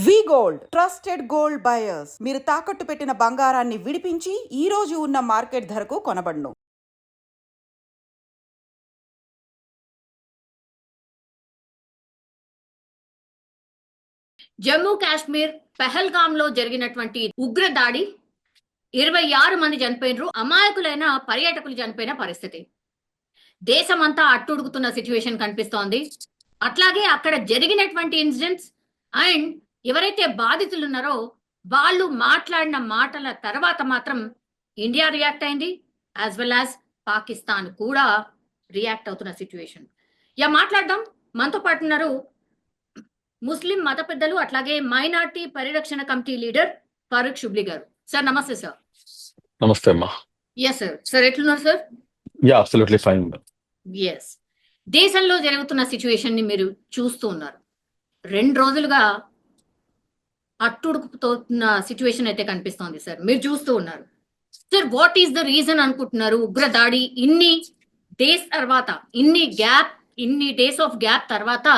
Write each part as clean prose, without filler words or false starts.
వి gold trusted gold buyers. మీరు తాకట్టు పెట్టిన బంగారాన్ని విడిపించి ఈ రోజు ఉన్న మార్కెట్ ధరకు కొనబడును. జమ్మూ కాశ్మీర్ పెహల్గామ్ లో జరిగినటువంటి ఉగ్ర దాడి 26 మంది చనిపోయినరు. అమాయకులైన పర్యాటకులు చనిపోయిన పరిస్థితి. దేశమంతా అట్టుడుగుతున్న సిచ్యువేషన్ కనిపిస్తోంది. అట్లాగే అక్కడ జరిగినటువంటి ఇన్సిడెంట్స్ అండ్ ఎవరైతే బాధితులు ఉన్నారో వాళ్ళు మాట్లాడిన మాటల తర్వాత మాత్రం ఇండియా రియాక్ట్ అయింది, యాజ్ వెల్ యాజ్ పాకిస్తాన్ కూడా రియాక్ట్ అవుతున్న సిచ్యువేషన్. మాట్లాడదాం. మనతో పాటు ఉన్నారు ముస్లిం మత పెద్దలు అట్లాగే మైనార్టీ పరిరక్షణ కమిటీ లీడర్ ఫారూక్ షుబ్లీ గారు. సార్ నమస్తే. సార్ నమస్తే అమ్మా. Yes sir. సార్ ఎట్లున్నారు sir? Yeah absolutely fine. Yes. దేశంలో జరుగుతున్న సిచ్యువేషన్ ని మీరు చూస్తూ ఉన్నారు. 2 రోజులుగా అట్టుడుకుతున్న సిచ్యువేషన్ అయితే కనిపిస్తోంది సార్, మీరు చూస్తూ ఉన్నారు. Sir what is the reason అనుకుంటున్నారు? ఉగ్ర దాడి ఇన్ని డేస్ తర్వాత, ఇన్ని డేస్ ఆఫ్ గ్యాప్ తర్వాత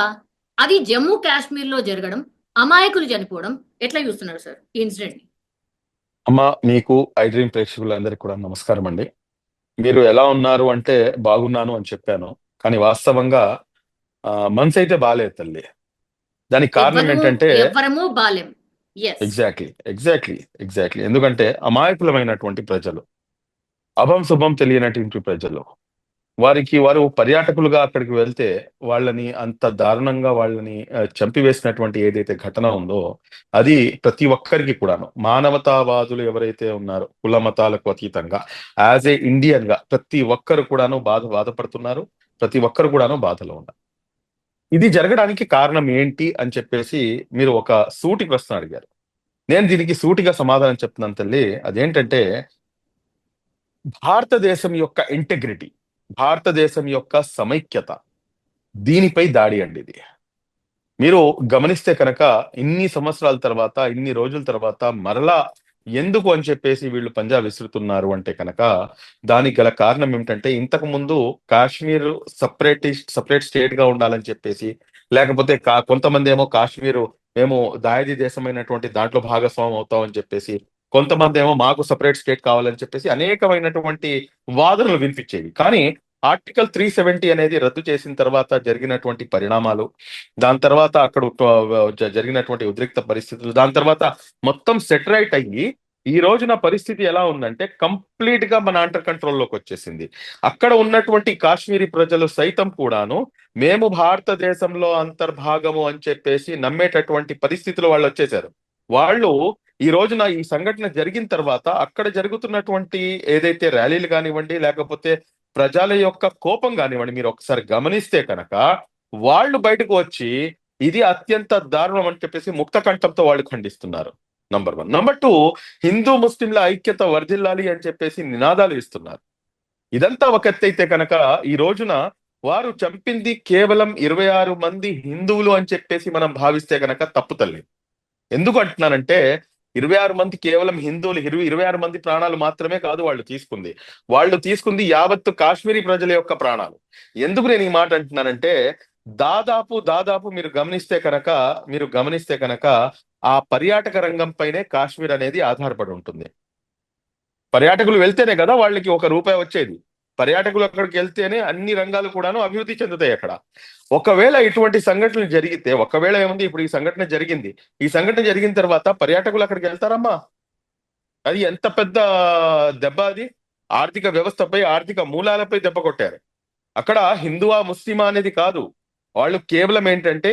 అది జమ్మూ కాశ్మీర్ లో జరగడం, అమాయకులు చనిపోవడం ఎట్లా చూస్తున్నారు సార్ ఈ ఇన్సిడెంట్ ని? అమ్మా, మీకు ఐ డ్రీమ్ ప్రేక్షకులందరికీ కూడా నమస్కారం అండి. మీరు ఎలా ఉన్నారు అంటే బాగున్నాను అని చెప్పాను, కానీ వాస్తవంగా మనసు అయితే బాలేదు తల్లి. దానికి కారణం ఏంటంటే ఎగ్జాక్ట్లీ ఎందుకంటే అమాయకులమైనటువంటి ప్రజలు, అభం శుభం తెలియనటువంటి ప్రజలు, వారు పర్యాటకులుగా అక్కడికి వెళ్తే వాళ్ళని అంత దారుణంగా వాళ్ళని చంపివేసినటువంటి ఏదైతే ఘటన ఉందో అది ప్రతి ఒక్కరికి కూడాను, మానవతావాదులు ఎవరైతే ఉన్నారో కుల మతాలకు అతీతంగా యాజ్ ఏ ఇండియన్ గా ప్రతి ఒక్కరు కూడాను బాధపడుతున్నారు. ప్రతి ఒక్కరు కూడాను బాధలో ఉన్నారు. ఇది జరగడానికి కారణం ఏంటి అని చెప్పేసి మీరు ఒక సూటి ప్రశ్న అడిగారు. నేను దీనికి సూటిగా సమాధానం చెప్తున్నాను తల్లి. అదేంటంటే భారతదేశం యొక్క ఇంటెగ్రిటీ, భారతదేశం యొక్క సమైక్యత, దీనిపై దాడి అండి ఇది. మీరు గమనిస్తే కనుక ఇన్ని సంవత్సరాల తర్వాత, ఇన్ని రోజుల తర్వాత మరలా ఎందుకు అని చెప్పేసి వీళ్ళు పంజా విసురుతున్నారు అంటే కనుక దానికి గల కారణం ఏమిటంటే, ఇంతకు ముందు కాశ్మీర్ సపరేట్ స్టేట్ గా ఉండాలని చెప్పేసి, లేకపోతే కొంతమంది ఏమో కాశ్మీరు మేము దాయాది దేశమైనటువంటి దాంట్లో భాగస్వామ్యం అవుతామని చెప్పేసి, కొంతమంది ఏమో మాకు సపరేట్ స్టేట్ కావాలని చెప్పేసి అనేకమైనటువంటి వాదనలు వినిపించేవి. కానీ ఆర్టికల్ 370 అనేది రద్దు చేసిన తర్వాత జరిగినటువంటి పరిణామాలు, దాని తర్వాత అక్కడ జరిగినటువంటి ఉద్రిక్త పరిస్థితులు, దాని తర్వాత మొత్తం సెటరైట్ అయ్యి ఈ రోజున పరిస్థితి ఎలా ఉందంటే కంప్లీట్ గా మన అండర్ కంట్రోల్లోకి వచ్చేసింది. అక్కడ ఉన్నటువంటి కాశ్మీరీ ప్రజలు సైతం కూడాను మేము భారతదేశంలో అంతర్భాగము అని చెప్పేసి నమ్మేటటువంటి పరిస్థితులు వాళ్ళు వచ్చేసారు. వాళ్ళు ఈ రోజున ఈ సంఘటన జరిగిన తర్వాత అక్కడ జరుగుతున్నటువంటి ఏదైతే ర్యాలీలు కానివ్వండి, లేకపోతే ప్రజల యొక్క కోపం కానివ్వండి, మీరు ఒకసారి గమనిస్తే కనుక వాళ్ళు బయటకు వచ్చి ఇది అత్యంత దారుణం అని చెప్పేసి ముక్త కంఠంతో వాళ్ళు ఖండిస్తున్నారు. నంబర్ 1. నంబర్ 2, హిందూ ముస్లింల ఐక్యత వర్ధిల్లాలి అని చెప్పేసి నినాదాలు ఇస్తున్నారు. ఇదంతా ఒక ఎత్తైతే కనుక ఈ రోజున వారు చంపింది కేవలం 26 మంది హిందువులు అని చెప్పేసి మనం భావిస్తే కనుక తప్పు తల్లి. ఎందుకు అంటున్నానంటే 26 మంది కేవలం హిందువులు, 26 మంది ప్రాణాలు మాత్రమే కాదు వాళ్ళు తీసుకుంది యావత్తు కాశ్మీరీ ప్రజల యొక్క ప్రాణాలు. ఎందుకు నేను ఈ మాట అంటున్నానంటే దాదాపు మీరు గమనిస్తే కనుక ఆ పర్యాటక రంగం పైనే కాశ్మీర్ అనేది ఆధారపడి ఉంటుంది. పర్యాటకులు వెళ్తేనే కదా వాళ్ళకి ₹1 వచ్చేది. పర్యాటకులు అక్కడికి వెళ్తేనే అన్ని రంగాలు కూడాను అభివృద్ధి చెందుతాయి అక్కడ. ఒకవేళ ఇటువంటి సంఘటనలు జరిగితే, ఒకవేళ ఏముంది, ఇప్పుడు ఈ సంఘటన జరిగిన తర్వాత పర్యాటకులు అక్కడికి వెళ్తారమ్మా? అది ఎంత పెద్ద దెబ్బ! అది ఆర్థిక వ్యవస్థపై, ఆర్థిక మూలాలపై దెబ్బ కొట్టారు. అక్కడ హిందువా ముస్లిమా అనేది కాదు, వాళ్ళు కేవలం ఏంటంటే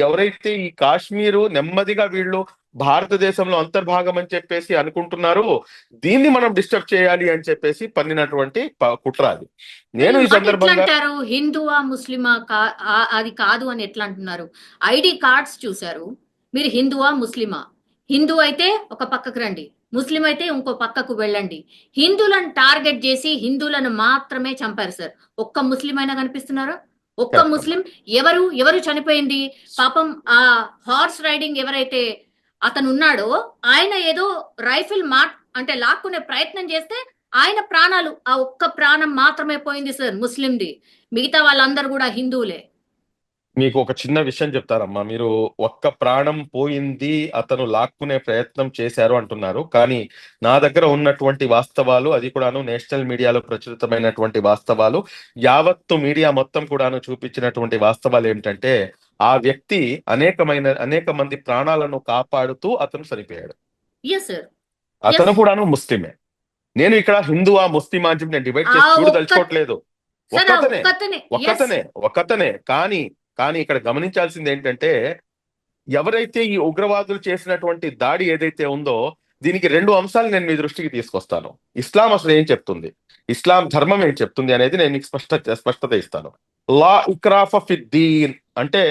ఎవరైతే ఈ కాశ్మీరు నెమ్మదిగా వీళ్ళు భారతదేశంలో అంతర్భాగం అని చెప్పేసి అనుకుంటున్నారు, దీన్ని మనం డిస్టర్బ్ చేయాలి అని చెప్పేసి పన్నినటువంటి కుట్ర అది. నేను ఈ సందర్భంగా హిందువా ముస్లిమా అది కాదు అని ఎట్లా అంటున్నారు? ఐడి కార్డ్స్ చూసారు మీరు, హిందువా ముస్లిమా? హిందూ అయితే ఒక పక్కకు రండి, ముస్లిం అయితే ఇంకో పక్కకు వెళ్ళండి. హిందువులను టార్గెట్ చేసి హిందువులను మాత్రమే చంపారు సార్. ఒక్క ముస్లిం అయినా కనిపిస్తున్నారా? ఒక్క ముస్లిం ఎవరు చనిపోయింది? పాపం ఆ హార్స్ రైడింగ్ ఎవరైతే అతను ఉన్నాడో ఆయన ఏదో రైఫిల్ అంటే లాక్కునే ప్రయత్నం చేస్తే ఆయన ప్రాణాలు, ఆ ఒక్క ప్రాణం మాత్రమే పోయింది సార్ ముస్లింది. మిగతా వాళ్ళందరూ కూడా హిందువులే. మీకు ఒక చిన్న విషయం చెప్తారమ్మా. మీరు ఒక్క ప్రాణం పోయింది, అతను లాక్కునే ప్రయత్నం చేశారు అంటున్నారు. కానీ నా దగ్గర ఉన్నటువంటి వాస్తవాలు, అది కూడాను నేషనల్ మీడియాలో ప్రచురితమైనటువంటి వాస్తవాలు, యావత్తు మీడియా మొత్తం కూడాను చూపించినటువంటి వాస్తవాలు ఏమిటంటే, ఆ వ్యక్తి అనేక మంది ప్రాణాలను కాపాడుతూ అతను చనిపోయాడు. Yes sir. అతను ఎస్ కూడాను ముస్లిమే. నేను ఇక్కడ హిందువా ముస్లిమా అని చెప్పి నేను డిబేట్ ఆ చేసి ఒక్క చూడదలుచుకోవట్లేదు. సార్, ఆ ఒక్కతనే ఒక్కతనే. ఎస్ ఒక్కతనే కానీ ఇక్కడ గమనించాల్సింది ఏంటంటే, ఎవరైతే ఈ ఉగ్రవాదులు చేసినటువంటి దాడి ఏదైతే ఉందో, దీనికి రెండు అంశాలు నేను మీ దృష్టికి తీసుకొస్తాను. ఇస్లాం అసలు ఏం చెప్తుంది, ఇస్లాం ధర్మం ఏం చెప్తుంది అనేది నేను మీకు స్పష్టత ఇస్తాను. లా ఇక్రాఫ ఫిద్దీన్ అంటే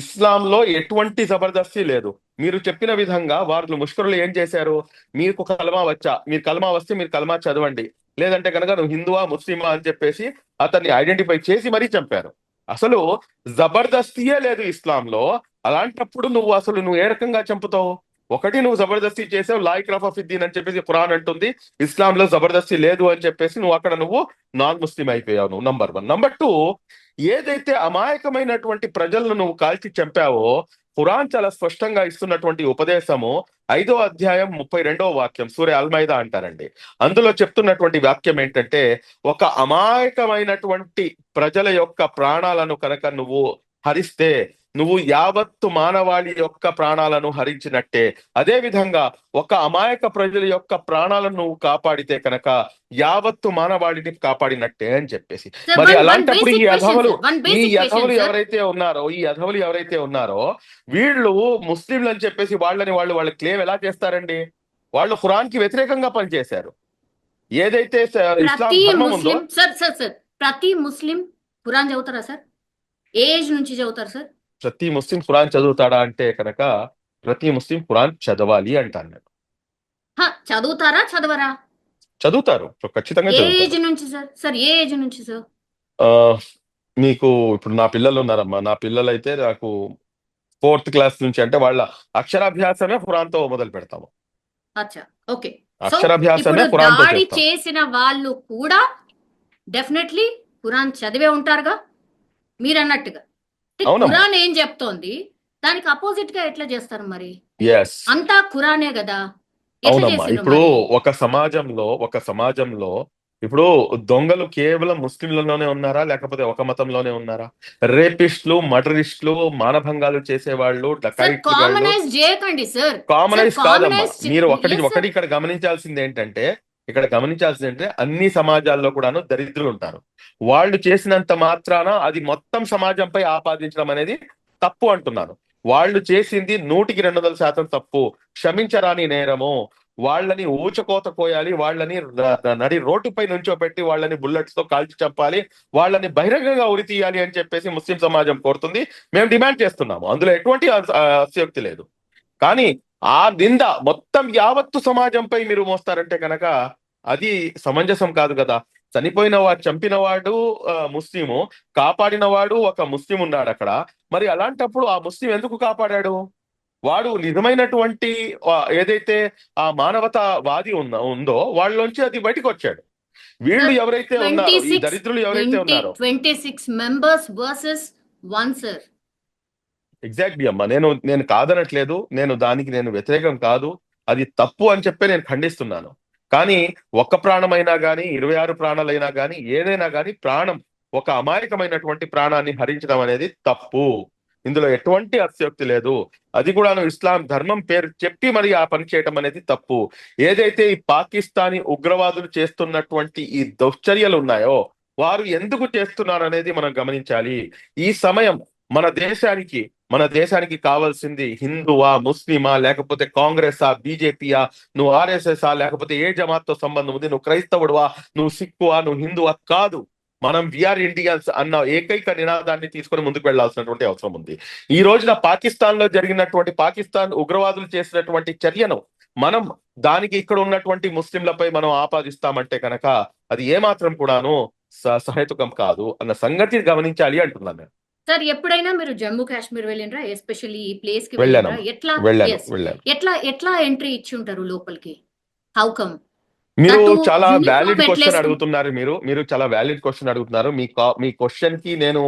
ఇస్లాంలో ఎటువంటి జబర్దస్తి లేదు. మీరు చెప్పిన విధంగా వాళ్ళు ముష్కరులు ఏం చేశారు, మీకు కలమా వచ్చా, మీరు కలమా వస్తే మీరు కలమా చదవండి, లేదంటే కనుక నువ్వు హిందువా ముస్లిమా అని చెప్పేసి అతన్ని ఐడెంటిఫై చేసి మరీ చంపారు. అసలు జబర్దస్తియే లేదు ఇస్లాంలో. అలాంటప్పుడు నువ్వు ఏ రకంగా చంపుతావు? ఒకటి, నువ్వు జబర్దస్తి చేసావు, లా ఇక్రాహ ఫిద్దీన్ అని చెప్పేసి ఖురాన్ అంటుంది, ఇస్లాంలో జబర్దస్తి లేదు అని చెప్పేసి నువ్వు నాన్ ముస్లిం అయిపోయావు. నువ్వు నంబర్ 1. నంబర్ 2, ఏదైతే అమాయకమైనటువంటి ప్రజలను నువ్వు కాల్చి చంపావో, ఖురాన్ చాలా స్పష్టంగా ఇస్తున్నటువంటి ఉపదేశము 5వ అధ్యాయం 32వ వాక్యం, సూరే అల్-మైదా అంటారండి. అందులో చెప్తున్నటువంటి వాక్యం ఏంటంటే, ఒక అమాయకమైనటువంటి ప్రజల యొక్క ప్రాణాలను కనుక నువ్వు హరిస్తే, నువ్వు యావత్తు మానవాళి యొక్క ప్రాణాలను హరించినట్టే. అదే విధంగా ఒక అమాయక ప్రజల యొక్క ప్రాణాలను నువ్వు కాపాడితే కనుక యావత్తు మానవాళిని కాపాడినట్టే అని చెప్పేసి. సార్, మరి వన్ అలాంటప్పుడు బేసిక్ క్వశ్చన్ సార్, వన్ ఈ బేసిక్ యధవులు క్వశ్చన్ సార్. ఎవరైతే ఉన్నారో వీళ్ళు ముస్లింలు అని చెప్పేసి వాళ్ళ క్లెయిమ్ ఎలా చేస్తారండి? వాళ్ళు ఖురాన్ కి వ్యతిరేకంగా పనిచేశారు. ఏదైతే ఇస్లాం ప్రతి ధర్మం ఉందో, ముస్లిం సార్ ప్రతి ముస్లిం ఖురాన్ చదువుతారా సార్? ఏ ఏజ్ నుంచి చదువుతారు సార్? ప్రతి ముస్లిం ఖురాన్ చదువుతాడా అంటే కనుక, ప్రతి ముస్లిం ఖురాన్ చదవాలి అంటాను నేను. చదువుతారా చదవరా? చదువుతారు, ఖచ్చితంగా ఏ చదువుతారు. ఏజ్ నుంచి సార్? ఏ ఏజ్ నుంచి సార్? ఆ, మీకు ఇప్పుడు నా పిల్లలు ఉన్నారమ్మా. నా పిల్లలు అయితే నాకు 4th క్లాస్ నుంచి, అంటే వాళ్ళ అక్షరాభ్యాసమే ఖురాన్ తో మొదలు పెడతాము. అచ్చా, ఓకే. సో అక్షరాభ్యాసమే ఇప్పుడు ఖురాన్ తో దాడి చేస్తాం. చేసిన వాళ్ళు కూడా డెఫినెట్లీ ఖురాన్ చదివే ఉంటారుగా మీరు అన్నట్టుగా. అవునమ్మా. ఖురాన్ ఏం చెప్తోంది, దానికి అపోజిట్ గా ఎట్లా చేస్తారు మరి? ఎస్, అంతా ఖురానే కదా, ఎట్లా అవునమ్మా. చేసిండ్రు ఇప్పుడు మరి? ఒక సమాజంలో ఇప్పుడు దొంగలు కేవలం ముస్లింలలోనే ఉన్నారా, లేకపోతే ఒక మతంలోనే ఉన్నారా? రేపిస్టులు, మర్డరిస్టులు, మానభంగాలు చేసేవాళ్ళు, సార్ డకాయిట్లు వాళ్ళు కామనైజ్ చేయకండి సార్. కామనైజ్ కాదమ్మా. మీరు Yes, sir. ఒకటి ఇక్కడ గమనించాల్సింది ఏంటంటే, అన్ని సమాజాల్లో కూడాను దరిద్రులు ఉంటారు. వాళ్ళు చేసినంత మాత్రాన అది మొత్తం సమాజంపై ఆపాదించడం అనేది తప్పు అంటున్నాను. వాళ్ళు చేసింది 100% తప్పు, క్షమించరాని నేరము. వాళ్ళని ఊచకోత కోయాలి, వాళ్ళని నడి రోడ్డుపై నుంచోబెట్టి వాళ్ళని బుల్లెట్స్ తో కాల్చి చంపాలి, వాళ్ళని బహిరంగంగా ఉరి తీయాలి అని చెప్పేసి ముస్లిం సమాజం కోరుతుంది. మేము డిమాండ్ చేస్తున్నాము. అందులో ఎటువంటి అతిశయోక్తి లేదు. కానీ ఆ నింద మొత్తం యావత్తు సమాజంపై మీరు మోస్తారంటే కనుక అది సమంజసం కాదు కదా. చంపినవాడు ముస్లిము, కాపాడినవాడు ఒక ముస్లిం ఉన్నాడు అక్కడ. మరి అలాంటప్పుడు ఆ ముస్లిం ఎందుకు కాపాడాడు? వాడు నిజమైనటువంటి ఏదైతే ఆ మానవతావాది ఉందో వాళ్ళలోంచి అది బయటకు వచ్చాడు. వీళ్ళు ఎవరైతే ఉన్నారో, ఈ దరిద్రులు ఎవరైతే ఉన్నారో, 26 members versus 1 సార్. ఎగ్జాక్ట్లీ అమ్మా. నేను కాదనట్లేదు, నేను వ్యతిరేకం కాదు, అది తప్పు అని చెప్పి నేను ఖండిస్తున్నాను. కానీ ఒక్క ప్రాణమైనా గానీ, 26 ప్రాణాలైనా గానీ, ఏదైనా గానీ ఒక అమాయకమైనటువంటి ప్రాణాన్ని హరించడం అనేది తప్పు. ఇందులో ఎటువంటి అతిశయోక్తి లేదు. అది కూడాను ఇస్లాం ధర్మం పేరు చెప్పి మరి ఆ పని చేయటం అనేది తప్పు. ఏదైతే ఈ పాకిస్తానీ ఉగ్రవాదులు చేస్తున్నటువంటి ఈ దుశ్చర్యలు ఉన్నాయో, వారు ఎందుకు చేస్తున్నారు అనేది మనం గమనించాలి. ఈ సమయం మన దేశానికి కావాల్సింది హిందువా, ముస్లిమా, లేకపోతే కాంగ్రెసా, బీజేపీయా, నువ్వు ఆర్ఎస్ఎస్ఆ, లేకపోతే ఏ జమాత్తో సంబంధం ఉంది, నువ్వు క్రైస్తవుడువా, నువ్వు సిక్కువా, నువ్వు హిందువా కాదు. మనం విఆర్ ఇండియన్స్ అన్న ఏకైక నినాదాన్ని తీసుకొని ముందుకు వెళ్లాల్సినటువంటి అవసరం ఉంది. ఈ రోజున పాకిస్తాన్ ఉగ్రవాదులు చేసినటువంటి చర్యను మనం దానికి ఇక్కడ ఉన్నటువంటి ముస్లింలపై మనం ఆపాదిస్తామంటే కనుక అది ఏమాత్రం కూడాను సహేతుకం కాదు అన్న సంగతి గమనించాలి అంటున్నాను నేను. సార్, ఎప్పుడైనా మీరు జమ్మూ కాశ్మీర్ వెళ్ళినరా? ఎస్పెషల్లీ ఈ ప్లేస్ కి వెళ్ళాను. వెళ్ళినరా? ఎట్లా ఎంట్రీ ఇచ్చి ఉంటారు లోపలికి? How come? మీరు దట్టు చాలా వ్యాలిడ్ యూనిఫామ్ క్వశ్చన్ ఎట్లేసుకుంటారు? అడుగుతున్నారు. మీరు చాలా వ్యాలిడ్ క్వశ్చన్ అడుగుతున్నారు. మీ క్వశ్చన్ కి నేను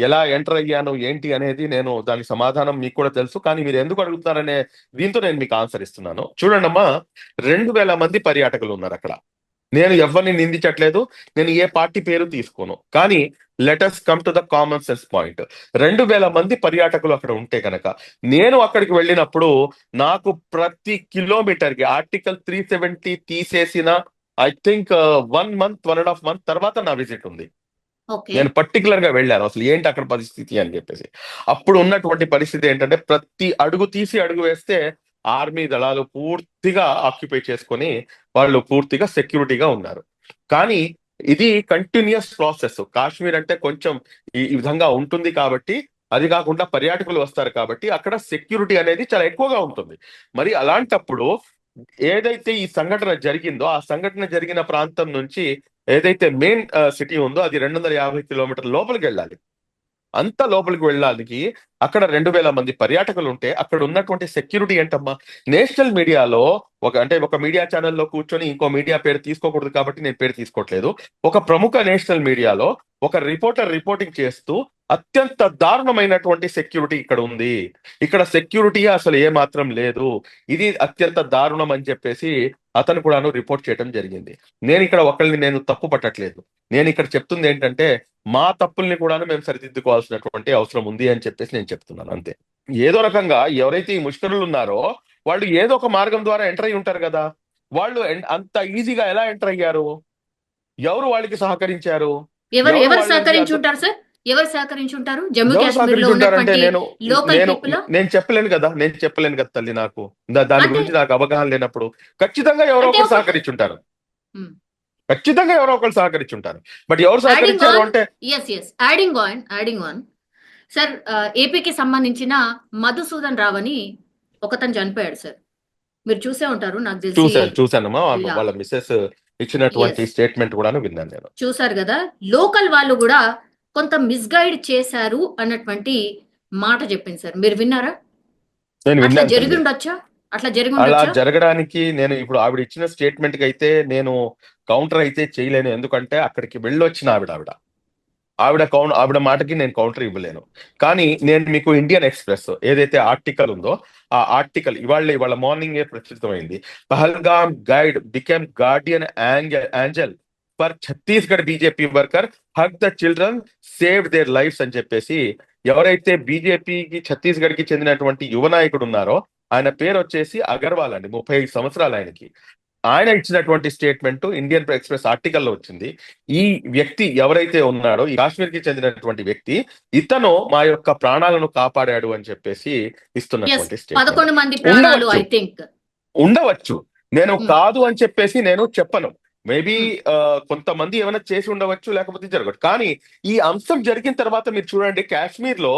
ఎలా ఎంటర్ అయ్యాను ఏంటి అనేది నేను దాని సమాధానం మీకు కూడా తెలుసు. కానీ మీరు ఎందుకు అడుగుతున్నారనే దీంతో నేను మీకు ఆన్సర్ ఇస్తున్నాను. చూడండమ్మా, 2000 మంది పర్యాటకులు ఉన్నారు అక్కడ. నేను ఎవరిని నిందించట్లేదు. నేను ఏ పార్టీ పేరు తీసుకోను. కానీ let's come to the common sense point. 2000 మంది పర్యాటకులు అక్కడ ఉంటే కనుక నేను అక్కడికి వెళ్ళినప్పుడు నాకు ప్రతి కిలోమీటర్ కి ఆర్టికల్ 370 తీసేసిన ఐ థింక్ 1 మంత్ 1.5 మంత్ తర్వాత నా విజిట్ ఉంది. ఓకే. నేను పర్టికులర్ గా వెళ్ళాను అసలు ఏంటి అక్కడ పరిస్థితి అని చెప్పేసి. అప్పుడు ఉన్నటువంటి పరిస్థితి ఏంటంటే ప్రతి అడుగు తీసి అడుగు వేస్తే ఆర్మీ దళాలు పూర్తిగా ఆక్యుపై చేసుకొని వాళ్ళు పూర్తిగా సెక్యూరిటీగా ఉన్నారు. కానీ ఇది కంటిన్యూస్ ప్రాసెస్. కాశ్మీర్ అంటే కొంచెం ఈ విధంగా ఉంటుంది కాబట్టి, అది కాకుండా పర్యాటకులు వస్తారు కాబట్టి అక్కడ సెక్యూరిటీ అనేది చాలా ఎక్కువగా ఉంటుంది. మరి అలాంటప్పుడు ఏదైతే ఈ సంఘటన జరిగిందో ఆ సంఘటన జరిగిన ప్రాంతం నుంచి ఏదైతే మెయిన్ సిటీ ఉందో అది 250 కిలోమీటర్ల లోపలికి వెళ్ళాలి. అంత లోపలికి వెళ్ళడానికి అక్కడ 2000 మంది పర్యాటకులు ఉంటే అక్కడ ఉన్నటువంటి సెక్యూరిటీ ఏంటమ్మా? నేషనల్ మీడియాలో ఒక మీడియా ఛానల్లో కూర్చొని ఇంకో మీడియా పేరు తీసుకోకూడదు కాబట్టి నేను పేరు తీసుకోవట్లేదు. ఒక ప్రముఖ నేషనల్ మీడియాలో ఒక రిపోర్టర్ రిపోర్టింగ్ చేస్తూ అత్యంత దారుణమైనటువంటి సెక్యూరిటీ ఇక్కడ ఉంది, ఇక్కడ సెక్యూరిటీ అసలు ఏ మాత్రం లేదు, ఇది అత్యంత దారుణం అని చెప్పేసి అతను కూడాను రిపోర్ట్ చేయడం జరిగింది. నేను ఇక్కడ ఒకళ్ళని తప్పు పట్టట్లేదు. నేను ఇక్కడ చెప్తుంది ఏంటంటే మా తప్పుల్ని కూడా మేము సరిదిద్దుకోవాల్సినటువంటి అవసరం ఉంది అని చెప్పేసి నేను చెప్తున్నాను అంతే. ఏదో రకంగా ఎవరైతే ఈ ముష్కరులు ఉన్నారో వాళ్ళు ఏదో ఒక మార్గం ద్వారా ఎంటర్ అయి ఉంటారు కదా. వాళ్ళు అంత ఈజీగా ఎలా ఎంటర్ అయ్యారు? ఎవరు వాళ్ళకి సహకరించారు? ఎవరు ఎవరు ఎవరు వాళ్ళకి సహకరించుంటారు సార్? ఎవరు సహకరించుంటారు? జమ్మూ ఎవరు కాశ్మీర్ లో సహకరించుంటారంటే ఉన్నటువంటి లోకల్ నేను పీపుల్ నేను చెప్పలేను కదా తల్లి. నాకు దాని అంటే గురించి నాకు అవగాహన లేనప్పుడు ఖచ్చితంగా ఎవరో అంటే ఒకరు ఒక సహకరించుంటారు. ఖచ్చితంగా ఎవరో ఒకరు సహకరించుంటారు. బట్ ఎవరు యాడింగ్ సహకరించారు ఆన్ అంటే యాడింగ్ ఆన్ సార్, ఏపీకి సంబంధించిన మధుసూదన్ రావు అని ఒకతను చనిపోయాడు సార్. మీరు చూసే ఉంటారు నాకు తెలిసి. చూశానమ్మా. యా, వాళ్ళ మిస్సెస్ ఇచ్చినటువంటి ఎస్, స్టేట్మెంట్ కూడా విన్నాను నేను. చూసారు కదా. లోకల్ వాళ్ళు కూడా కొంత మిస్గైడ్ చేశారు అన్నటువంటి మాట చెప్పింది సార్. మీరు విన్నారా? నేను అట్లా విన్నాను జరిగి తల్లి. ఉండొచ్చా? అట్లా జరిగి అలా ఉండొచ్చా? జరగడానికి నేను ఇప్పుడు ఆవిడ ఇచ్చిన స్టేట్మెంట్ కి అయితే నేను కౌంటర్ అయితే చేయలేను. ఎందుకంటే అక్కడికి వెళ్ళొచ్చిన ఆవిడ మాటకి నేను కౌంటర్ ఇవ్వలేను. కానీ నేను మీకు ఇండియన్ ఎక్స్ప్రెస్ ఏదైతే ఆర్టికల్ ఉందో ఆ ఆర్టికల్ ఇవాళ మార్నింగే ప్రచురితమైంది. Pahalgam guide became guardian angel for Chhattisgarh BJP worker hug the children save their lives అని చెప్పేసి ఎవరైతే బీజేపీకి ఛత్తీస్గఢ్ కి చెందినటువంటి యువ నాయకుడు ఉన్నారో ఆయన పేరు వచ్చేసి అగర్వాల్ అండి. 35 సంవత్సరాలు ఆయనకి. ఆయన ఇచ్చినటువంటి స్టేట్మెంట్ ఇండియన్ ఎక్స్ప్రెస్ ఆర్టికల్లో వచ్చింది. ఈ వ్యక్తి ఎవరైతే ఉన్నాడో ఈ కాశ్మీర్ కి చెందినటువంటి వ్యక్తి, ఇతను మా యొక్క ప్రాణాలను కాపాడాడు అని చెప్పేసి ఇస్తున్నటువంటి స్టేట్మెంట్. 11 మంది ప్రాణాలు ఐ థింక్ ఉండవచ్చు. నేను కాదు అని చెప్పేసి నేను చెప్పను. మేబీ కొంతమంది ఏమైనా చేసి ఉండవచ్చు, లేకపోతే జరగవచ్చు. కానీ ఈ అంశం జరిగిన తర్వాత మీరు చూడండి, కాశ్మీర్ లో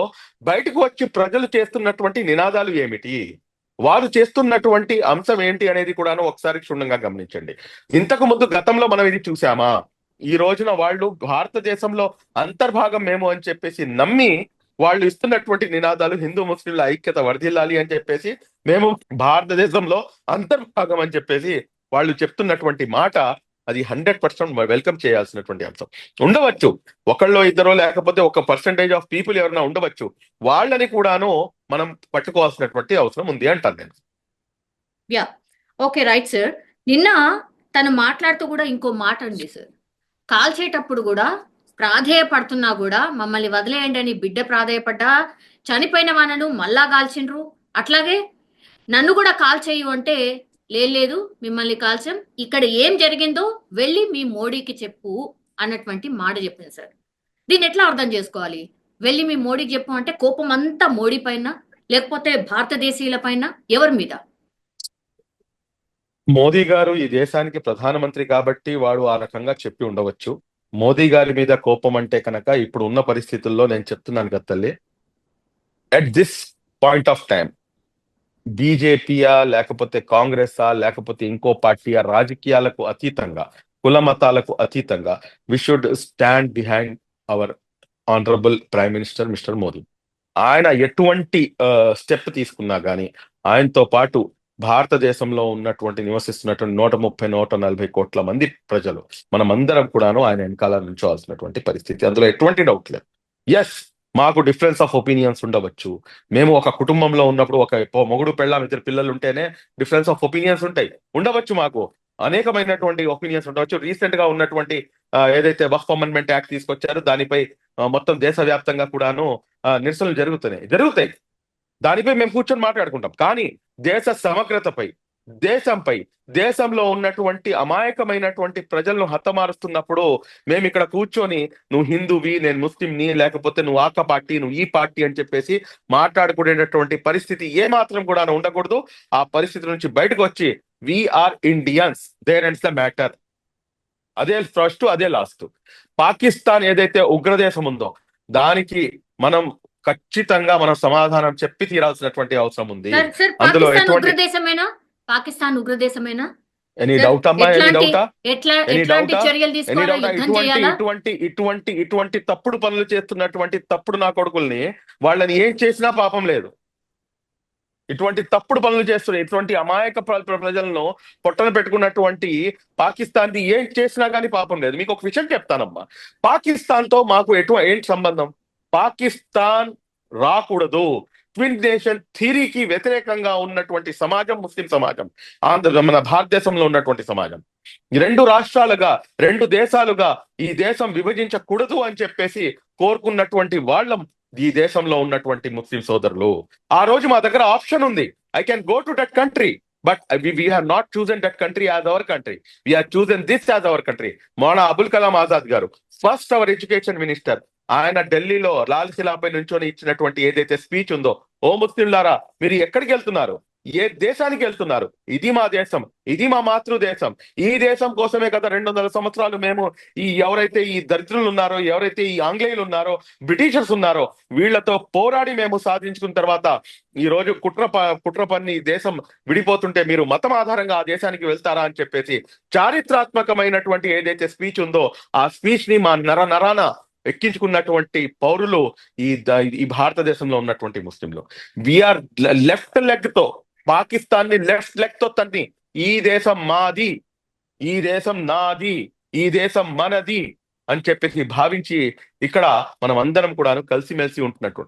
బయటకు వచ్చి ప్రజలు చేస్తున్నటువంటి నినాదాలు ఏమిటి, వారు చేస్తున్నటువంటి అంశం ఏంటి అనేది కూడాను ఒకసారి క్షుణ్ణంగా గమనించండి. ఇంతకు ముందు గతంలో మనం ఇది చూసామా? ఈ రోజున వాళ్ళు భారతదేశంలో అంతర్భాగం మేము అని చెప్పేసి నమ్మి వాళ్ళు ఇస్తున్నటువంటి నినాదాలు హిందూ ముస్లింల ఐక్యత వర్ధిల్లాలి అని చెప్పేసి, మేము భారతదేశంలో అంతర్భాగం అని చెప్పేసి వాళ్ళు చెప్తున్నటువంటి మాట అది 100% వెల్కమ్ చేయాల్సినటువంటి అంశం. ఉండవచ్చు ఒకళ్ళో ఇద్దరో లేకపోతే ఒక పర్సెంటేజ్ ఆఫ్ పీపుల్ ఎవరైనా ఉండవచ్చు, వాళ్ళని కూడాను మనం పట్టుకోవాల్సినటువంటి అవసరం ఉంది అంటాను నేను. Yeah, okay, right sir. నిన్న తను మాట్లాడుతూ కూడా ఇంకో మాట అండి సార్. కాల్చేటప్పుడు కూడా ప్రాధేయపడుతున్నా కూడా మమ్మల్ని వదిలేయండి అని బిడ్డ ప్రాధేయపడ్డా చనిపోయిన వాళ్ళను మళ్ళా కాల్చిండ్రు. అట్లాగే నన్ను కూడా కాల్ చేయు అంటే లేదు మిమ్మల్ని కాల్చాం, ఇక్కడ ఏం జరిగిందో వెళ్ళి మీ మోడీకి చెప్పు అన్నటువంటి మాట చెప్పింది సార్. దీన్ని ఎట్లా అర్థం చేసుకోవాలి? వెళ్ళి మీ మోడీకి చెప్పు అంటే కోపం అంతా మోడీ పైన, లేకపోతే భారతదేశీయుల పైన, ఎవరి మీద? మోదీ గారు ఈ దేశానికి ప్రధానమంత్రి కాబట్టి వాడు ఆ రకంగా చెప్పి ఉండవచ్చు. మోదీ గారి మీద కోపం అంటే కనుక ఇప్పుడు ఉన్న పరిస్థితుల్లో నేను చెప్తున్నాను కదా తల్లి, at this point of time బీజేపీయా లేకపోతే కాంగ్రెసా లేకపోతే ఇంకో పార్టీయా, రాజకీయాలకు అతీతంగా, కుల మతాలకు అతీతంగా we should stand behind our honourable prime minister mister Modi. ఆయన ఎటువంటి స్టెప్ తీసుకున్నా గానీ ఆయనతో పాటు భారతదేశంలో నివసిస్తున్నటువంటి 130-140 కోట్ల మంది ప్రజలు మనమందరం కూడాను ఆయన వెనకాల నుంచోవాల్సినటువంటి పరిస్థితి, అందులో ఎటువంటి డౌట్ లేదు. ఎస్, మాకు డిఫరెన్స్ ఆఫ్ ఒపీనియన్స్ ఉండవచ్చు. మేము ఒక కుటుంబంలో ఉన్నప్పుడు ఒక మొగుడు పెళ్ళాం ఇద్దరు పిల్లలు ఉంటేనే డిఫరెన్స్ ఆఫ్ ఒపీనియన్స్ ఉండవచ్చు. మాకు అనేకమైనటువంటి ఒపీనియన్స్ ఉండవచ్చు. రీసెంట్ గా ఉన్నటువంటి ఏదైతే వక్ఫ్ అమెండ్మెంట్ యాక్ట్ తీసుకొచ్చారో దానిపై మొత్తం దేశవ్యాప్తంగా కూడాను నిరసనలు జరుగుతాయి. దానిపై మేము కూర్చొని మాట్లాడుకుంటాం. కానీ దేశ సమగ్రతపై, దేశంలో ఉన్నటువంటి అమాయకమైనటువంటి ప్రజలను హతమారుస్తున్నప్పుడు మేము ఇక్కడ కూర్చొని నువ్వు హిందూవి, నేను ముస్లింని, లేకపోతే నువ్వు ఆక పార్టీ, నువ్వు ఈ పార్టీ అని చెప్పేసి మాట్లాడుకునేటటువంటి పరిస్థితి ఏమాత్రం కూడా ఉండకూడదు. ఆ పరిస్థితి నుంచి బయటకు వచ్చి we are Indians, there ends the matter. అదే ఫస్ట్, అదే లాస్ట్. పాకిస్తాన్ ఏదైతే ఉగ్రదేశం ఉందో దానికి మనం ఖచ్చితంగా మనం సమాధానం చెప్పి తీరాల్సినటువంటి అవసరం ఉంది. అందులో పాకిస్తాన్ ఉగ్రదేశమేనా? ఎనీ డౌట్ అమ్మా? చర్యలు ఇటువంటి తప్పుడు పనులు చేస్తున్నటువంటి తప్పుడు నా కొడుకుల్ని వాళ్ళని ఏం చేసినా పాపం లేదు. ఇటువంటి తప్పుడు పనులు చేస్తున్న ఇటువంటి అమాయక ప్రజలను పొట్టన పెట్టుకున్నటువంటి పాకిస్తాన్ ఏం చేసినా కానీ పాపం లేదు. మీకు ఒక విషయం చెప్తానమ్మా, పాకిస్తాన్ తో మాకు ఏంటి సంబంధం? పాకిస్తాన్ రాకూడదు. ట్విన్ నేషన్ థియరీకి వ్యతిరేకంగా ఉన్నటువంటి సమాజం ముస్లిం సమాజం, మన భారతదేశంలో ఉన్నటువంటి సమాజం. 2 రాష్ట్రాలుగా, 2 దేశాలుగా ఈ దేశం విభజించకూడదు అని చెప్పేసి కోరుకున్నటువంటి వాళ్ళం ఈ దేశంలో ఉన్నటువంటి ముస్లిం సోదరులు. ఆ రోజు మా దగ్గర ఆప్షన్ ఉంది, I can go to that country, but we have not chosen that country as our country. We have chosen this as our country. Maulana Abul Kalam Azad గారు, ఫస్ట్ అవర్ ఎడ్యుకేషన్ మినిస్టర్, ఆయన ఢిల్లీలో లాల్ కిలాపై నుంచొని ఇచ్చినటువంటి ఏదైతే స్పీచ్ ఉందో, ఓ ముస్లింలారా మీరు ఎక్కడికి వెళ్తున్నారు, ఏ దేశానికి వెళ్తున్నారు? ఇది మా దేశం, ఇది మా మాతృదేశం. ఈ దేశం కోసమే గత 200 సంవత్సరాలు మేము ఎవరైతే ఈ దరిద్రులు ఉన్నారో, ఎవరైతే ఈ ఆంగ్లేయులు ఉన్నారో, బ్రిటిషర్స్ ఉన్నారో, వీళ్లతో పోరాడి మేము సాధించుకున్న తర్వాత ఈ రోజు కుట్ర పన్ని దేశం విడిపోతుంటే మీరు మతం ఆధారంగా ఆ దేశానికి వెళ్తారా అని చెప్పేసి చారిత్రాత్మకమైనటువంటి ఏదైతే స్పీచ్ ఉందో ఆ స్పీచ్ ని మా నరాన ఎక్కించుకున్నటువంటి పౌరులు ఈ భారతదేశంలో ఉన్నటువంటి ముస్లింలు. వీఆర్ లెఫ్ట్ లెగ్ తో పాకిస్తాన్ ని లెఫ్ట్ లెగ్ తో తన్ని ఈ దేశం మాది, ఈ దేశం నాది, ఈ దేశం మనది అని చెప్పేసి భావించి ఇక్కడ మనం అందరం కూడా కలిసిమెలిసి ఉంటున్నట్టు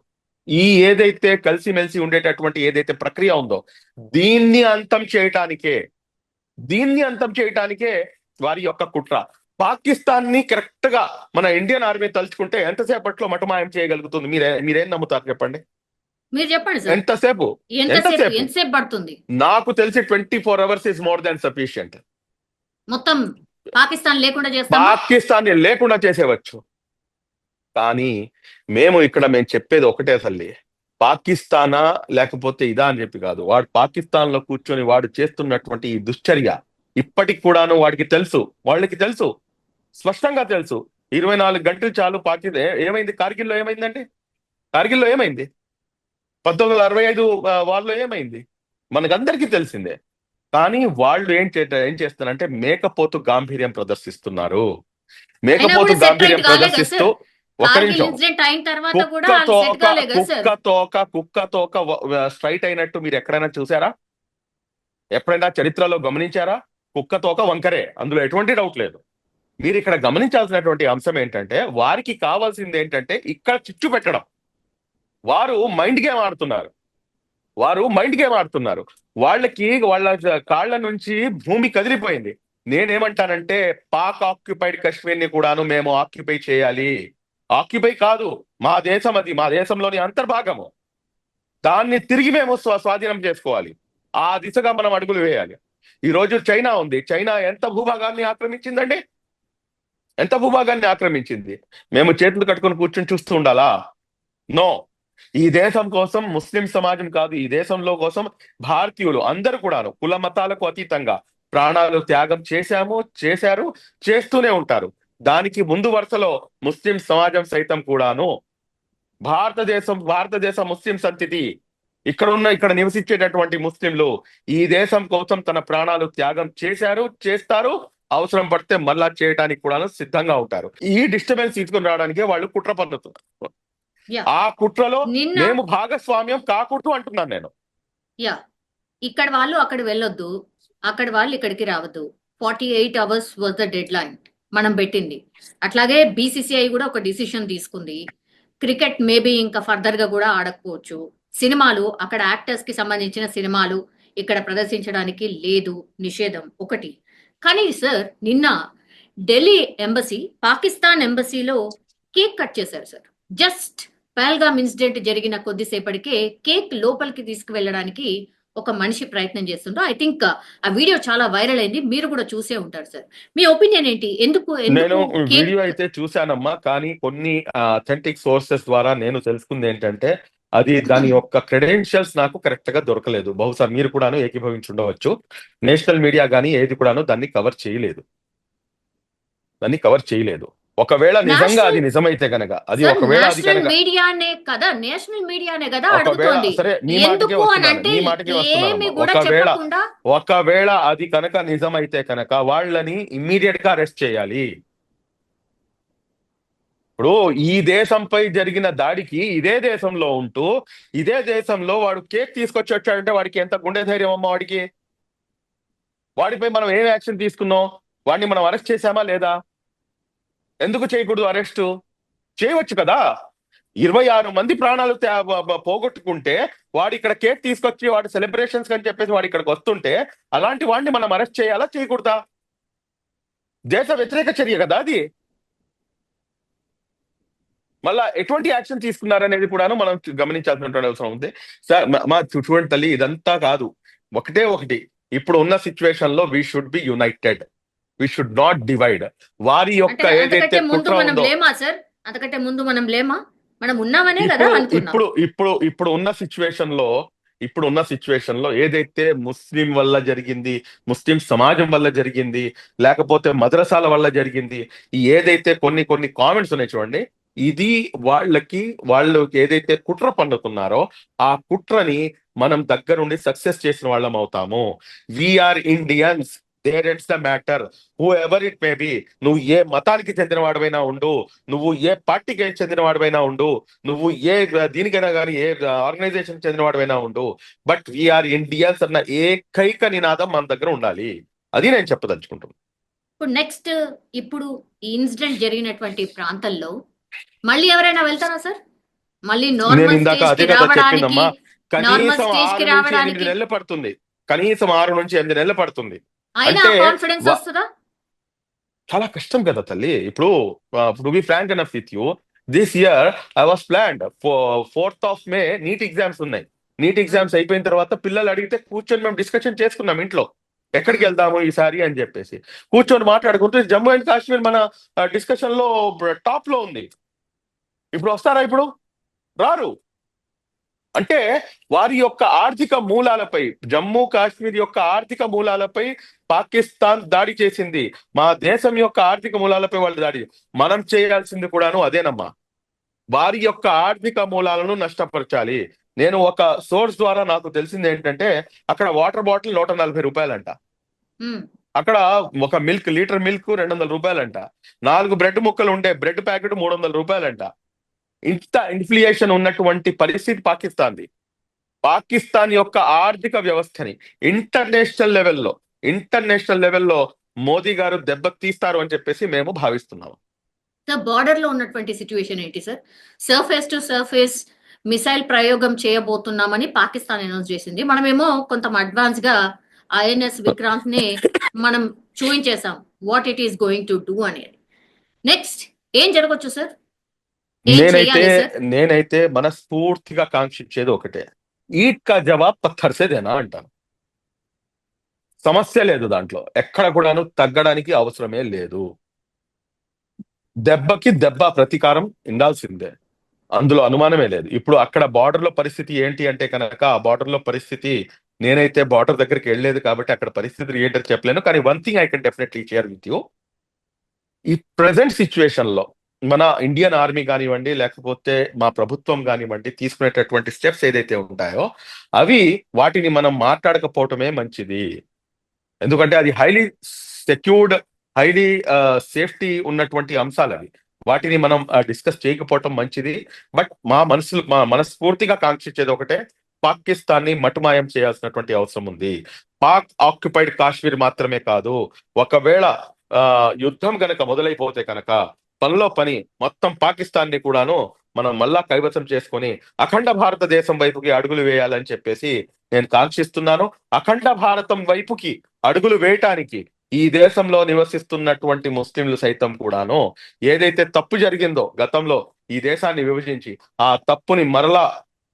ఏదైతే కలిసిమెలిసి ఉండేటటువంటి ఏదైతే ప్రక్రియ ఉందో దీన్ని అంతం చేయటానికే వారి యొక్క కుట్ర. పాకిస్తాన్ ని కరెక్ట్ గా మన ఇండియన్ ఆర్మీ తలుచుకుంటే ఎంతసేపట్లో మటమాయం చేయగలుగుతుంది? మీరేం నమ్ముతారు చెప్పండి? మీరు చెప్పండి. ఎంతసేపు పడుతుంది? నాకు తెలిసి 24 hours is more than sufficient. మొత్తం పాకిస్తాన్ లేకుండా చేసేవచ్చు. కానీ మేము చెప్పేది ఒకటే తల్లి, పాకిస్తానా లేకపోతే ఇదా అని చెప్పి కాదు. వాడు పాకిస్తాన్ లో కూర్చొని వాడు చేస్తున్నటువంటి ఈ దుశ్చర్య ఇప్పటికి కూడాను వాళ్ళకి తెలుసు, స్పష్టంగా తెలుసు. 24 గంటలు చాలు. ఏమైంది కార్గిల్లో? కార్గిల్లో ఏమైంది? 1965 వాళ్ళలో ఏమైంది? మనకందరికీ తెలిసిందే. కానీ వాళ్ళు ఏం చేస్తారంటే మేకపోతు గాంభీర్యం ప్రదర్శిస్తున్నారు. ప్రదర్శిస్తూ ఒక నిమిషం, కుక్క తోక స్ట్రైట్ అయినట్టు మీరు ఎక్కడైనా చూసారా? ఎప్పుడైనా చరిత్రలో గమనించారా? కుక్క తోక వంకరే, అందులో ఎటువంటి డౌట్ లేదు. మీరు ఇక్కడ గమనించాల్సినటువంటి అంశం ఏంటంటే వారికి కావాల్సింది ఏంటంటే ఇక్కడ చిచ్చు పెట్టడం. వారు మైండ్ గేమ్ ఆడుతున్నారు. వాళ్ళ కాళ్ళ నుంచి భూమి కదిలిపోయింది. నేనేమంటానంటే పాక్ ఆక్యుపైడ్ కాశ్మీర్ ని కూడాను మేము ఆక్యుపై చేయాలి. ఆక్యుపై కాదు, మా దేశం, అది మా దేశంలోని అంతర్భాగము. దాన్ని తిరిగి మేము స్వాధీనం చేసుకోవాలి. ఆ దిశగా మనం అడుగులు వేయాలి. ఈ రోజు చైనా ఉంది. చైనా ఎంత భూభాగాన్ని ఆక్రమించింది? మేము చేతులు కట్టుకొని కూర్చొని చూస్తూ ఉండాలా? నో. ఈ దేశం కోసం ముస్లిం సమాజం కాదు, ఈ దేశంలో కోసం భారతీయులు అందరూ కూడాను కుల మతాలకు అతీతంగా ప్రాణాలు త్యాగం చేశారు, చేస్తూనే ఉంటారు. దానికి ముందు వరుసలో ముస్లిం సమాజం సైతం కూడాను. భారతదేశ ముస్లిం సంతతి ఇక్కడ నివసించేటటువంటి ముస్లింలు ఈ దేశం కోసం తన ప్రాణాలు త్యాగం చేస్తారు, అవసరం పడితే మళ్ళా చేయడానికి కూడా సిద్ధంగా ఉంటారు. ఈ డిస్టర్బెన్స్ తీసుకుని రావడానికి వాళ్ళు కుట్ర పన్నుతున్నారు. ఆ కుట్రలో మేము భాగస్వామ్యం కాకూడదు అంటున్నాను నేను. ఇక్కడ వాళ్ళు అక్కడ వెళ్ళొద్దు, అక్కడ వాళ్ళు ఇక్కడికి రావద్దు. 48 hours was the dead line మనం పెట్టింది. అట్లాగే బీసీసీఐ కూడా ఒక డిసిషన్ తీసుకుంది. క్రికెట్ మేబీ ఇంకా ఫర్దర్ గా కూడా ఆడకపోవచ్చు. సినిమాలు అక్కడ యాక్టర్స్ కి సంబంధించిన సినిమాలు ఇక్కడ ప్రదర్శించడానికి లేదు, నిషేధం ఒకటి. కానీ సార్ నిన్న ఢిల్లీ ఎంబసీ పాకిస్తాన్ ఎంబసీలో కేక్ కట్ చేశారు సార్. జస్ట్ పహల్గామ్ ఇన్సిడెంట్ జరిగిన కొద్దిసేపటికే కేక్ లోపలికి తీసుకువెళ్ళడానికి ఒక మనిషి ప్రయత్నం చేస్తుండ్రు. ఐ థింక్ ఆ వీడియో చాలా వైరల్ అయింది, మీరు కూడా చూసే ఉంటారు సార్. మీ ఒపీనియన్ ఏంటి? ఎందుకు నేను కేక్ వీడియో అయితే చూశానమ్మా, కానీ కొన్ని అథెంటిక్ సోర్సెస్ ద్వారా నేను తెలుసుకుంది ఏంటంటే అది దాని యొక్క క్రెడెన్షియల్స్ నాకు కరెక్ట్ గా దొరకలేదు. బహుశా మీరు కూడాను ఏకీభవించుండవచ్చు. నేషనల్ మీడియా కానీ ఏది కూడాను దాన్ని కవర్ చేయలేదు. ఒకవేళ నిజంగా అది నిజమైతే కనుక, అది సార్ ఒకవేళ అది నేషనల్ కనుక మీడియానే కదా, నేషనల్ మీడియానే కదా ఒకవేళ అడుగుతోంది. సరే నీ మాటకే ఎందుకు అని వస్తున్నాను అంటే నీ మాటకే ఏమి వస్తున్నానమ్మా. కూడా చెప్పకుండా ఒకవేళ అది కనుక నిజమైతే కనుక వాళ్ళని ఇమ్మీడియట్ గా అరెస్ట్ చేయాలి. ఇప్పుడు ఈ దేశంపై జరిగిన దాడికి ఇదే దేశంలో ఉంటూ ఇదే దేశంలో వాడు కేక్ తీసుకొచ్చి వచ్చాడంటే వాడికి ఎంత గుండె ధైర్యం అమ్మా వాడికి. వాడిపై మనం ఏం యాక్షన్ తీసుకున్నాం? వాడిని మనం అరెస్ట్ చేశామా లేదా? ఎందుకు చేయకూడదు అరెస్టు? చేయవచ్చు కదా. 26 మంది ప్రాణాలు పోగొట్టుకుంటే వాడు ఇక్కడ కేక్ తీసుకొచ్చి వాడు సెలబ్రేషన్స్ అని చెప్పేసి వాడు ఇక్కడికి వస్తుంటే అలాంటి వాడిని మనం అరెస్ట్ చేయాలా చేయకూడదా? దేశ వ్యతిరేక చర్య కదా అది. మళ్ళా ఎటువంటి యాక్షన్ తీసుకున్నారనేది కూడాను మనం గమనించాల్సినటువంటి అవసరం ఉంది. సార్ మా చూడండి తల్లి, ఇదంతా కాదు, ఒకటి ఇప్పుడు ఉన్న సిచ్యువేషన్ లో we should be United, we should not divide. వారి యొక్క అంటే ఏదైతే అంతకంటే ముందు కుట్ర మనం ఉందో లేమా సార్? అంతకంటే ముందు మనం లేమా? మనం ఉన్నామనే కదా అనుకున్నాం. ఇప్పుడు ఉన్న సిచ్యువేషన్ లో ఏదైతే ముస్లిం వల్ల జరిగింది, ముస్లిం సమాజం వల్ల జరిగింది, లేకపోతే మద్రసాల వల్ల జరిగింది, ఈ ఏదైతే కొన్ని కామెంట్స్ ఉన్నాయి చూడండి, ఇది వాళ్ళు ఏదైతే కుట్ర పన్నుతున్నారో ఆ కుట్రని మనం దగ్గరుండి సక్సెస్ చేసిన వాళ్ళం అవుతాము. We are Indians, there ends the matter. Whoever it may be, నువ్వు ఏ మతానికి చెందిన వాడివైనా ఉండు, నువ్వు ఏ పార్టీకి చెందిన వాడివైనా ఉండు, నువ్వు ఏ దీనికైనా కానీ ఏ ఆర్గనైజేషన్ చెందిన వాడివైనా ఉండు, బట్ వీఆర్ ఇండియన్స్ అన్న ఏకైక నినాదం మన దగ్గర ఉండాలి. అది నేను చెప్పదలుచుకుంటున్నాను. ఇప్పుడు నెక్స్ట్ ఇప్పుడు ఈ ఇన్సిడెంట్ జరిగినటువంటి ప్రాంతంలో మళ్ళీ ఎవరైనా వెళ్తారా సార్? మళ్ళీ నేను నార్మల్ ఇందాక స్టేజ్ అదే కి కదా రావడానికి చెప్పిందమ్మా, నార్మల్ కనీసం స్టేజ్ 6 కి నుంచి 8 రావడానికి నెలలు పడుతుంది. కనీసం 6 నుంచి 8 నెలలు పడుతుంది. అయినా అంటే కాన్ఫిడెన్స్ వస్తుందా? చాలా కష్టం కదా తల్లి. ఇప్పుడు to be frank enough with you, this year I was planned 4th of May NEET exams ఉన్నాయి. నీట్ ఎగ్జామ్స్ అయిపోయిన తర్వాత పిల్లలు అడిగితే కూర్చొని మేము డిస్కషన్ చేసుకున్నాం ఇంట్లో, ఎక్కడికి వెళ్దాము ఈసారి అని చెప్పేసి కూర్చొని మాట్లాడుకుంటూ జమ్మూ అండ్ కాశ్మీర్ మన డిస్కషన్ లో టాప్ లో ఉంది. ఇప్పుడు వస్తారా? ఇప్పుడు రారు. అంటే వారి యొక్క ఆర్థిక మూలాలపై, జమ్మూ కాశ్మీర్ యొక్క ఆర్థిక మూలాలపై పాకిస్తాన్ దాడి చేసింది. మా దేశం యొక్క ఆర్థిక మూలాలపై వాళ్ళు దాడి, మనం చేయాల్సింది కూడాను అదేనమ్మా. వారి యొక్క ఆర్థిక మూలాలను నష్టపరచాలి. నేను ఒక సోర్స్ ద్వారా నాకు తెలిసింది ఏంటంటే అక్కడ వాటర్ బాటిల్ 140 రూపాయలంట. అక్కడ ఒక లీటర్ మిల్క్ 200 రూపాయలంట. 4 బ్రెడ్ ముక్కలు ఉండే బ్రెడ్ ప్యాకెట్ 300 రూపాయలంట. ఇంత ఇన్ఫ్లేషన్ ఉన్నటువంటి పరిస్థితి పాకిస్తాన్ది. పాకిస్తాన్ యొక్క ఆర్థిక వ్యవస్థని ఇంటర్నేషనల్ లెవెల్లో మోదీ గారు దెబ్బకు తీస్తారు అని చెప్పేసి మేము భావిస్తున్నాము. సార్ బార్డర్ లో ఉన్నటువంటి సిచ్యువేషన్ ఏంటి sir? Surface to surface missile ప్రయోగం చేయబోతున్నామని పాకిస్తాన్ అనౌన్స్ చేసింది. మనమేమో కొంత అడ్వాన్స్ గా ఐఎన్ఎస్ విక్రాంత్ ని మనం చూపించేసాం what it is going to do అనేది. నెక్స్ట్ ఏం జరగచ్చు సార్? నేనైతే మనస్ఫూర్తిగా కాంక్షించేది ఒకటే, ఈట్ కా జవాబ్ పత్తర్ సే దేనా అంటాను. సమస్య లేదు దాంట్లో, ఎక్కడ కూడాను తగ్గడానికి అవసరమే లేదు. దెబ్బకి దెబ్బ ప్రతీకారం ఉండాల్సిందే, అందులో అనుమానమే లేదు. ఇప్పుడు అక్కడ బార్డర్ లో పరిస్థితి ఏంటి అంటే కనుక, ఆ బార్డర్ లో పరిస్థితి, నేనైతే బార్డర్ దగ్గరికి వెళ్ళలేదు కాబట్టి అక్కడ పరిస్థితి ఏంటని చెప్పలేను. కానీ one thing I can definitely share with you, ఈ ప్రెసెంట్ సిచ్యువేషన్ లో మన ఇండియన్ ఆర్మీ కానివ్వండి, లేకపోతే మా ప్రభుత్వం కానివ్వండి, తీసుకునేటటువంటి స్టెప్స్ ఏదైతే ఉంటాయో అవి వాటిని మనం మాట్లాడకపోవటమే మంచిది. ఎందుకంటే అది హైలీ సెక్యూర్డ్, హైలీ సేఫ్టీ ఉన్నటువంటి అంశాలు అవి. వాటిని మనం డిస్కస్ చేయకపోవటం మంచిది. బట్ మా మనస్ఫూర్తిగా కాంక్షించేది ఒకటే, పాకిస్తాన్ ని మటుమాయం చేయాల్సినటువంటి అవసరం ఉంది. పాక్ ఆక్యుపైడ్ కాశ్మీర్ మాత్రమే కాదు, ఒకవేళ యుద్ధం గనక మొదలైపోతే కనుక పనిలో పని మొత్తం పాకిస్తాన్ ని కూడాను మనం మళ్ళా కైవసం చేసుకొని అఖండ భారతదేశం వైపుకి అడుగులు వేయాలని చెప్పేసి నేను కాంక్షిస్తున్నాను. అఖండ భారతం వైపుకి అడుగులు వేయటానికి ఈ దేశంలో నివసిస్తున్నటువంటి ముస్లింలు సైతం కూడాను ఏదైతే తప్పు జరిగిందో గతంలో ఈ దేశాన్ని విభజించి ఆ తప్పుని మరలా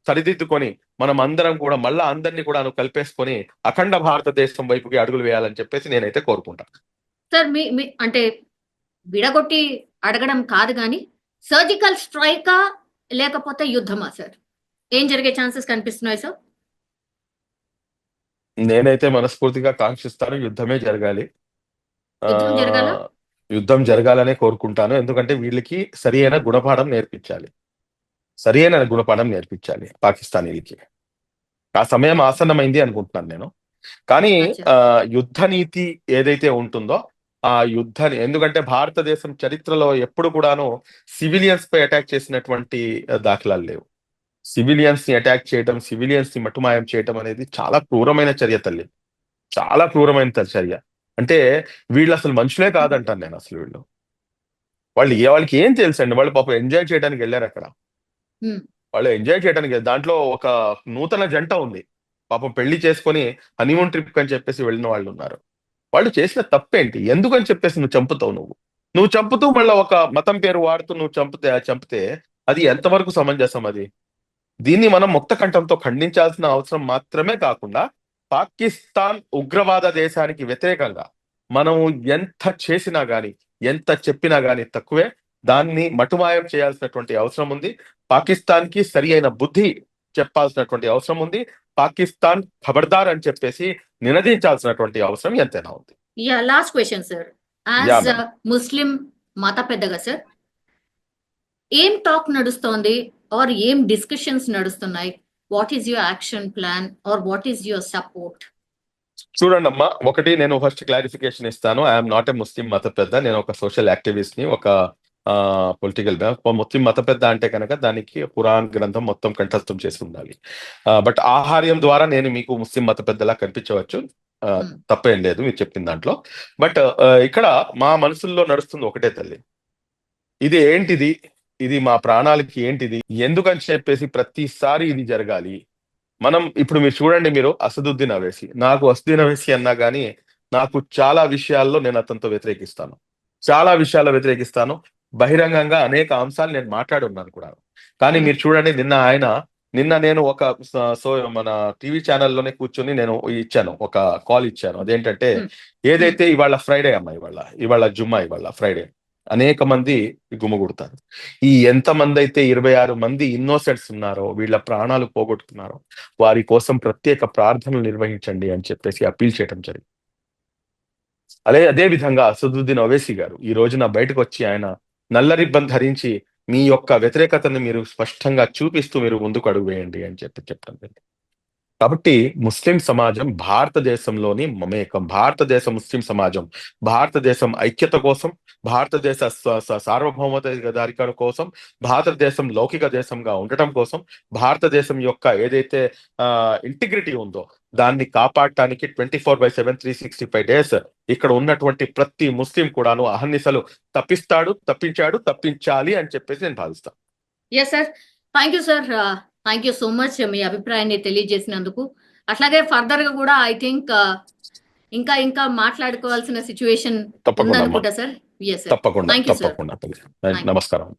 సరిదిద్దుకొని మనం అందరం కూడా మళ్ళా అందరినీ కూడా కలిపేసుకొని అఖండ భారతదేశం వైపుకి అడుగులు వేయాలని చెప్పేసి నేనైతే కోరుకుంటాను. సార్ మీ అంటే విడగొట్టి అడగడం కాదు కానీ సర్జికల్ స్ట్రైకా లేకపోతే యుద్ధమా సార్? ఏం జరిగే ఛాన్సెస్ కనిపిస్తున్నాయి సార్? నేనైతే మనస్ఫూర్తిగా కాంక్షిస్తాను యుద్ధమే జరగాలి. యుద్ధం జరగాల? యుద్ధం జరగాలనే కోరుకుంటాను. ఎందుకంటే వీళ్ళకి సరి అయిన గుణపాఠం నేర్పించాలి పాకిస్తానీలకి. ఆ సమయం ఆసన్నమైంది అనుకుంటున్నాను నేను. కానీ యుద్ధ నీతి ఏదైతే ఉంటుందో ఆ యుద్ధాన్ని, ఎందుకంటే భారతదేశం చరిత్రలో ఎప్పుడు కూడాను సివిలియన్స్ పై అటాక్ చేసినటువంటి దాఖలాలు లేవు. సివిలియన్స్ ని అటాక్ చేయడం, సివిలియన్స్ ని మటుమాయం చేయడం అనేది చాలా క్రూరమైన చర్య తల్లి, చాలా క్రూరమైన చర్య. అంటే వీళ్ళు అసలు మనుషులే కాదంటాను నేను. అసలు వాళ్ళకి ఏం తెలుసండి? వాళ్ళు పాపం ఎంజాయ్ చేయడానికి వెళ్ళారు అక్కడ. వాళ్ళు ఎంజాయ్ చేయడానికి, దాంట్లో ఒక నూతన జంట ఉంది పాపం, పెళ్లి చేసుకొని హనీమూన్ ట్రిప్ అని చెప్పేసి వెళ్ళిన వాళ్ళు ఉన్నారు. వాళ్ళు చేసిన తప్పేంటి? ఎందుకని చెప్పేసి నువ్వు చంపుతావు? నువ్వు చంపుతూ మళ్ళీ ఒక మతం పేరు వాడుతూ నువ్వు చంపితే అది ఎంతవరకు సమంజసం? దీన్ని మనం ముక్త కంఠంతో ఖండించాల్సిన అవసరం మాత్రమే కాకుండా పాకిస్తాన్ ఉగ్రవాద దేశానికి వ్యతిరేకంగా మనం ఎంత చేసినా గాని, ఎంత చెప్పినా గాని తక్కువే. దాన్ని మటుమాయం చేయాల్సినటువంటి అవసరం ఉంది. పాకిస్తాన్ కి సరి అయిన బుద్ధి చెప్పాల్సినటువంటి అవసరం ఉంది. పాకిస్తాన్ ఖబర్దార్ అని చెప్పేసి నినదించాల్సినటువంటి అవసరం ఎంతైనా ఉంది. లాస్ట్ క్వశ్చన్ సార్, యాజ్ ముస్లిం మత పెద్దగా సార్, ఏం టాక్ నడుస్తోంది ఆర్ ఏం డిస్కషన్స్ నడుస్తున్నాయి? What is your action plan or what is your support? చూడండి అమ్మా, ఒకటి నేను ఫస్ట్ క్లారిఫికేషన్ ఇస్తాను. ఐఎమ్ నాట్ ఏ ముస్లిం మత పెద్ద. నేను ఒక సోషల్ యాక్టివిస్ట్ ని, ఒక పొలిటికల్ ముస్లిం మత పెద్ద అంటే కనుక దానికి ఖురాన్ గ్రంథం మొత్తం కంఠస్థం చేసి ఉండాలి. బట్ ఆహార్యం ద్వారా నేను మీకు ముస్లిం మత పెద్దలా కనిపించవచ్చు, తప్పేం లేదు మీరు చెప్పిన దాంట్లో. బట్ ఇక్కడ మా మనసుల్లో నడుస్తుంది ఒకటే తల్లి, ఇది ఏంటిది, ఇది మా ప్రాణాలకి ఏంటిది, ఎందుకని చెప్పేసి ప్రతిసారి ఇది జరగాలి. మనం ఇప్పుడు మీరు చూడండి, మీరు అసదుద్దీన్ అవైసీ, నాకు అసదుద్దీన్ అవైసీ అన్నా కానీ నాకు చాలా విషయాల్లో నేను అతనితో వ్యతిరేకిస్తాను, చాలా విషయాల్లో వ్యతిరేకిస్తాను. బహిరంగంగా అనేక అంశాలు నేను మాట్లాడి ఉన్నాను కూడా. కానీ మీరు చూడండి, నిన్న నేను ఒక మన టీవీ ఛానల్లోనే కూర్చొని నేను ఇచ్చాను, ఒక కాల్ ఇచ్చాను. అదేంటంటే, ఏదైతే ఇవాళ ఫ్రైడే అమ్మా, ఇవాళ జుమ్మా, ఇవాళ ఫ్రైడే, అనేక మంది గుమ్మగుడతారు. ఈ ఎంతమంది అయితే 26 మంది ఇన్నోసెంట్స్ ఉన్నారో, వీళ్ళ ప్రాణాలు పోగొట్టుకున్నారో, వారి కోసం ప్రత్యేక ప్రార్థనలు నిర్వహించండి అని చెప్పేసి అప్పీల్ చేయడం జరిగింది. అదే విధంగా అసదుద్దీన్ అవైసీ గారు ఈ రోజున బయటకు వచ్చి ఆయన నల్ల రిబ్బన్ ధరించి మీ యొక్క వ్యతిరేకతను మీరు స్పష్టంగా చూపిస్తూ మీరు ముందుకు అడుగు వేయండి అని చెప్పడం జరిగింది. కాబట్టి ముస్లిం సమాజం భారతదేశంలోని మమేకం, భారతదేశ ముస్లిం సమాజం భారతదేశం ఐక్యత కోసం, భారతదేశ సార్వభౌమాధికారం కోసం, భారతదేశం లౌకిక దేశంగా ఉండటం కోసం, భారతదేశం యొక్క ఏదైతే ఇంటిగ్రిటీ ఉందో దాన్ని కాపాడటానికి 24/7 365 days ఇక్కడ ఉన్నటువంటి ప్రతి ముస్లిం కూడాను అహర్నిశలు తప్పించాలి అని చెప్పేసి నేను భావిస్తాను. Yes sir, thank you sir, thank you so much మీ అభిప్రాయాన్ని తెలియజేసినందుకు. అట్లాగే ఫర్దర్ గా కూడా ఐ థింక్ ఇంకా మాట్లాడుకోవాల్సిన సిచ్యువేషన్ ఉందనుకుంటా సార్. తప్పకుండా. నమస్కారం.